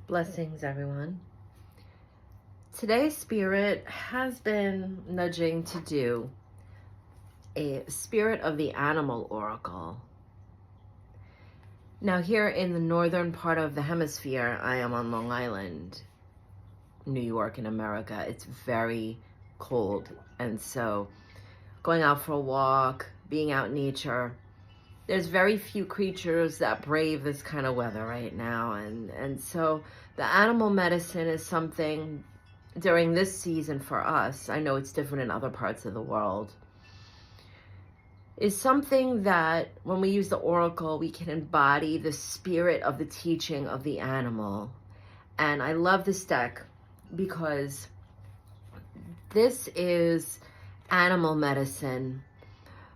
Blessings, everyone. Today, Spirit has been nudging to do a Spirit of the Animal Oracle. Now, here in the northern part of the hemisphere, I am on Long Island, New York in America. It's very cold. And so going out for a walk, being out in nature, there's very few creatures that brave this kind of weather right now. And so the animal medicine is something during this season for us, I know it's different in other parts of the world, is something that when we use the oracle, we can embody the spirit of the teaching of the animal. And I love this deck because this is animal medicine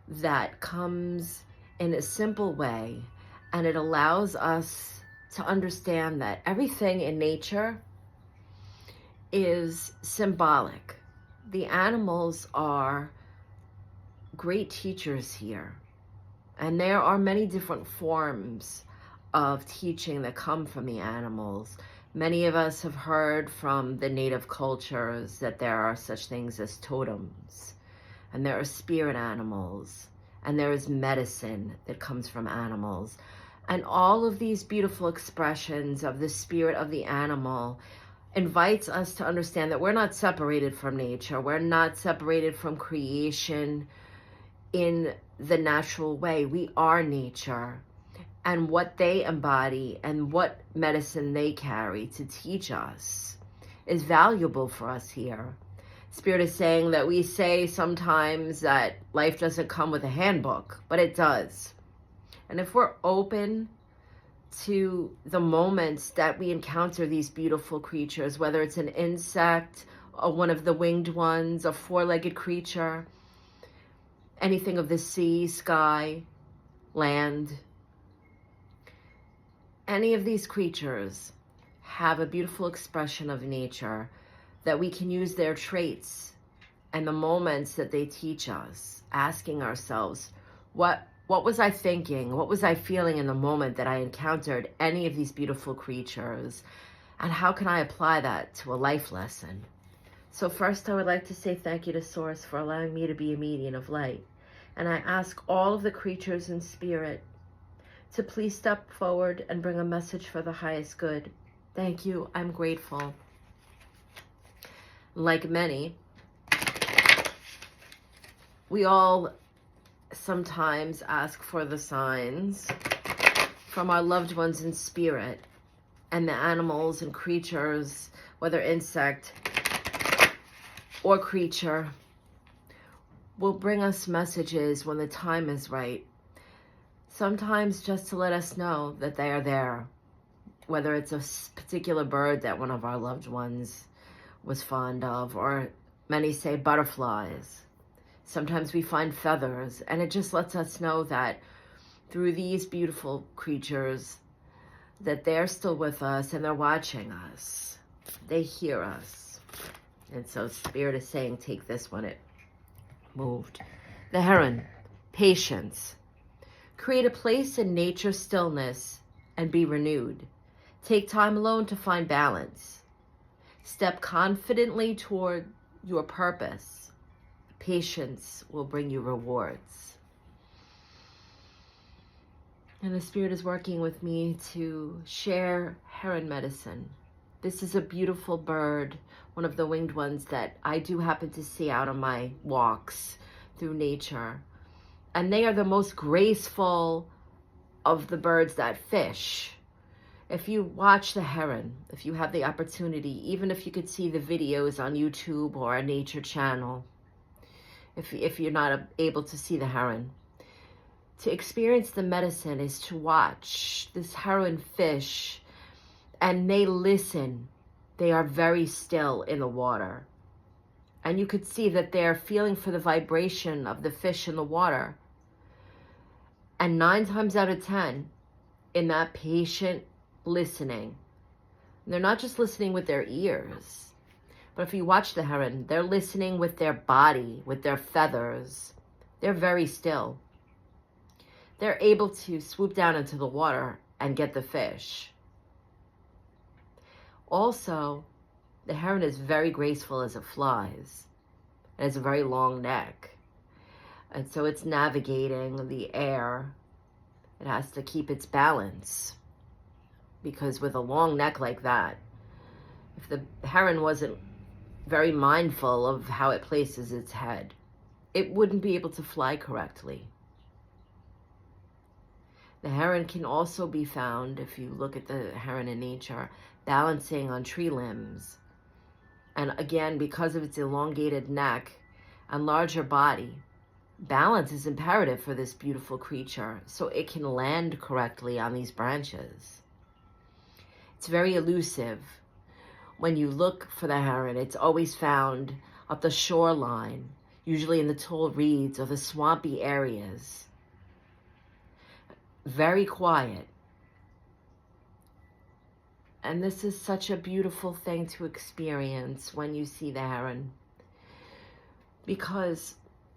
that comes in a simple way, and it allows us to understand that everything in nature is symbolic. The animals are great teachers here, and there are many different forms of teaching that come from the animals. Many of us have heard from the native cultures that there are such things as totems, and there are spirit animals, and there is medicine that comes from animals. And all of these beautiful expressions of the spirit of the animal invites us to understand that we're not separated from nature. We're not separated from creation in the natural way. We are nature. And what they embody and what medicine they carry to teach us is valuable for us here. Spirit is saying that we say sometimes that life doesn't come with a handbook, but it does. And if we're open to the moments that we encounter these beautiful creatures, whether it's an insect or one of the winged ones, a four-legged creature, anything of the sea, sky, land, any of these creatures have a beautiful expression of nature that we can use their traits and the moments that they teach us, asking ourselves, what was I thinking? What was I feeling in the moment that I encountered any of these beautiful creatures? And how can I apply that to a life lesson? So first, I would like to say thank you to Source for allowing me to be a medium of light. And I ask all of the creatures in spirit to please step forward and bring a message for the highest good. Thank you. I'm grateful. Like many, we all sometimes ask for the signs from our loved ones in spirit, and the animals and creatures, whether insect or creature, will bring us messages when the time is right. Sometimes just to let us know that they are there, whether it's a particular bird that one of our loved ones was fond of, or many say butterflies. Sometimes we find feathers, and it just lets us know that through these beautiful creatures that they're still with us and they're watching us. They hear us. And so Spirit is saying, take this when it moved. The heron, patience. Create a place in nature's stillness and be renewed. Take time alone to find balance. Step confidently toward your purpose. Patience will bring you rewards. And the Spirit is working with me to share heron medicine. This is a beautiful bird, one of the winged ones that I do happen to see out on my walks through nature. And they are the most graceful of the birds that fish. If you watch the heron, if you have the opportunity, even if you could see the videos on YouTube or a nature channel, if you're not able to see the heron, to experience the medicine is to watch this heron fish, and they listen. They are very still in the water. And you could see that they're feeling for the vibration of the fish in the water. And 9 times out of 10, in that patient listening, they're not just listening with their ears, but if you watch the heron, they're listening with their body, with their feathers. They're very still. They're able to swoop down into the water and get the fish. Also, the heron is very graceful as it flies. It has a very long neck. And so it's navigating the air. It has to keep its balance. Because with a long neck like that, if the heron wasn't very mindful of how it places its head, it wouldn't be able to fly correctly. The heron can also be found, if you look at the heron in nature, balancing on tree limbs. And again, because of its elongated neck and larger body, balance is imperative for this beautiful creature so it can land correctly on these branches. It's very elusive. When you look for the heron, it's always found up the shoreline, usually in the tall reeds or the swampy areas. Very quiet. And this is such a beautiful thing to experience when you see the heron. Because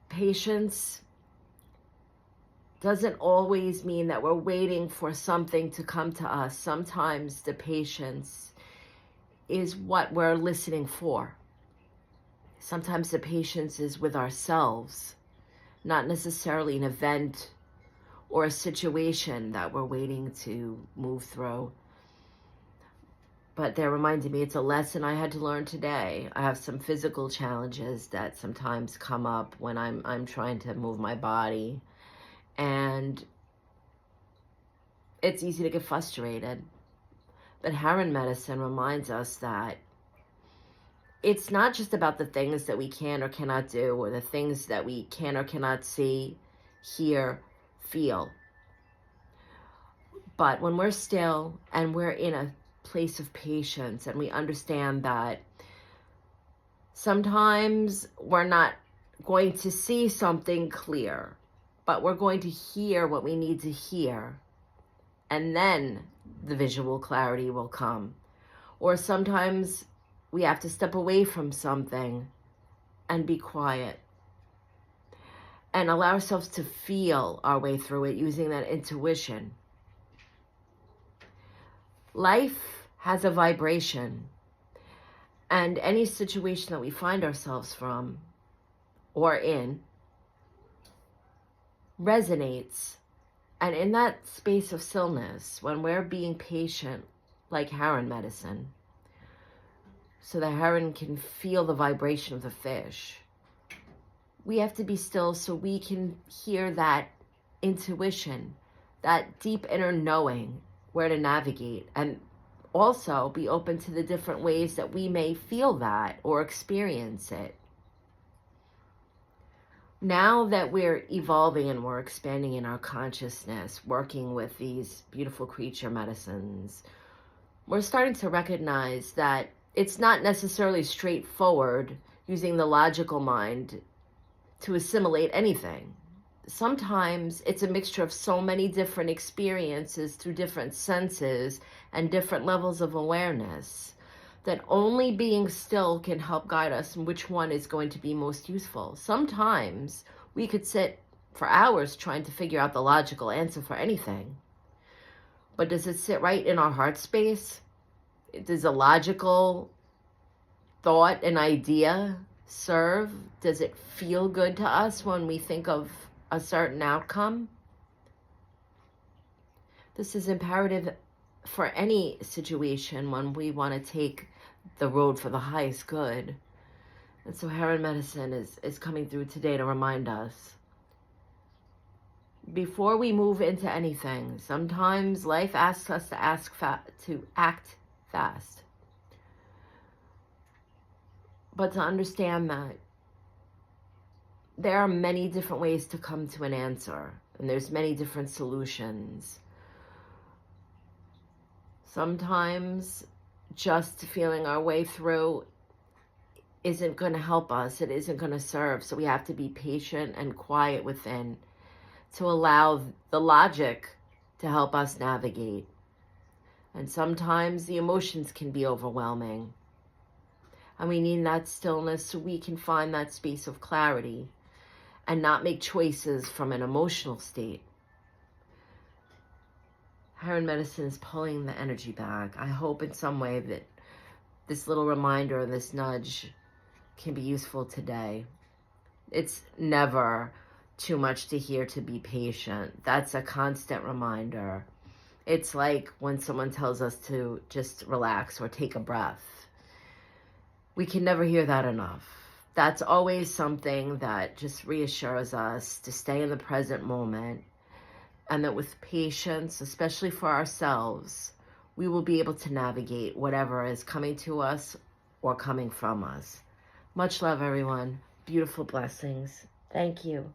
patience doesn't always mean that we're waiting for something to come to us. Sometimes the patience is what we're listening for. Sometimes the patience is with ourselves, not necessarily an event or a situation that we're waiting to move through. But they're reminding me it's a lesson I had to learn today. I have some physical challenges that sometimes come up when I'm trying to move my body. And it's easy to get frustrated. But Heron medicine reminds us that it's not just about the things that we can or cannot do, or the things that we can or cannot see, hear, feel. But when we're still and we're in a place of patience and we understand that sometimes we're not going to see something clear, but we're going to hear what we need to hear, and then the visual clarity will come. Or sometimes we have to step away from something and be quiet and allow ourselves to feel our way through it using that intuition. Life has a vibration, and any situation that we find ourselves from or in resonates. And in that space of stillness, when we're being patient, like heron medicine, so the heron can feel the vibration of the fish, we have to be still so we can hear that intuition, that deep inner knowing where to navigate, and also be open to the different ways that we may feel that or experience it. Now that we're evolving and we're expanding in our consciousness, working with these beautiful creature medicines, we're starting to recognize that it's not necessarily straightforward using the logical mind to assimilate anything. Sometimes it's a mixture of so many different experiences through different senses and different levels of awareness that only being still can help guide us in which one is going to be most useful. Sometimes we could sit for hours trying to figure out the logical answer for anything. But does it sit right in our heart space? Does a logical thought, an idea serve? Does it feel good to us when we think of a certain outcome? This is imperative for any situation when we want to take the road for the highest good. And so Heron medicine is coming through today to remind us. Before we move into anything, sometimes life asks us to act fast. But to understand that there are many different ways to come to an answer, and there's many different solutions. Sometimes just feeling our way through isn't going to help us. It isn't going to serve. So we have to be patient and quiet within to allow the logic to help us navigate. And sometimes the emotions can be overwhelming. And we need that stillness so we can find that space of clarity and not make choices from an emotional state. Heron medicine is pulling the energy back. I hope in some way that this little reminder, this nudge can be useful today. It's never too much to hear to be patient. That's a constant reminder. It's like when someone tells us to just relax or take a breath. We can never hear that enough. That's always something that just reassures us to stay in the present moment, and that with patience, especially for ourselves, we will be able to navigate whatever is coming to us or coming from us. Much love, everyone. Beautiful blessings. Thank you.